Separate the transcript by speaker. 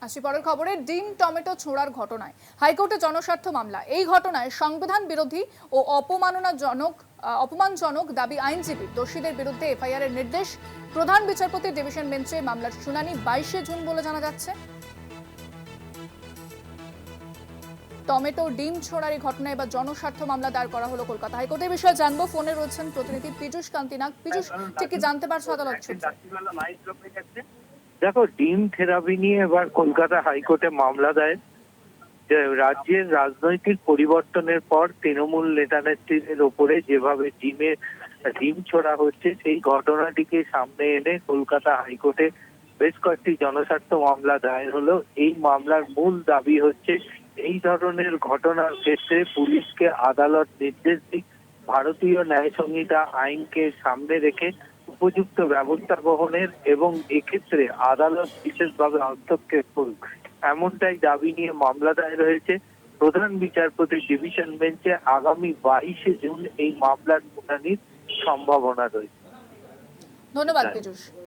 Speaker 1: আসি পরের খবরে। ডিম টমেটো ছোঁড়ার ঘটনায় হাইকোর্টে জনস্বার্থ মামলা। এই ঘটনায় সংবিধান বিরোধী ও অপমানজনক দাবি আইনজীবী। দোষীদের বিরুদ্ধে এফআইআর এর নির্দেশ। প্রধান বিচারপতি ডিভিশন বেঞ্চে মামলার শুনানি 22শে জুন বলে জানা যাচ্ছে। টমেটো ডিম ছোঁড়ার এই ঘটনায় এবার জনস্বার্থ মামলা দায়ের করা হলো কলকাতা হাইকোর্টে। বিষয়ে জানবো, ফোনে রয়েছেন প্রতিনিধি পীযূষ কান্তি নাগ। পীযূষ, ঠিক কি জানতে পারছো আদালত সূত্রে?
Speaker 2: দেখো, ডিম থেরাপি নিয়ে এবার কলকাতা হাইকোর্টে মামলা দেয়। যে রাজ্যের রাজনৈতিক পরিবর্তনের পর তৃণমূল নেতা নেত্রীদের ওপরে যেভাবে ডিম ছোড়া হচ্ছে, সেই ঘটনাটিকে সামনে এনে কলকাতা হাইকোর্টে বেশ কয়েকটি জনস্বার্থ মামলা দায়ের হলো। এই মামলার মূল দাবি হচ্ছে, এই ধরনের ঘটনার ক্ষেত্রে পুলিশকে আদালত নির্দেশ দিক, ভারতীয় ন্যায় সংহিতা আইনকে সামনে রেখে উপযুক্ত ব্যবস্থা গ্রহণের, এবং এক্ষেত্রে আদালত বিশেষভাবে হস্তক্ষেপ করুক, এমনটাই দাবি নিয়ে মামলা দায়ের হয়েছে। প্রধান বিচারপতি ডিভিশন বেঞ্চে আগামী 22শে জুন এই মামলার শুনানির সম্ভাবনা রয়েছে।
Speaker 1: ধন্যবাদ পীযূষ।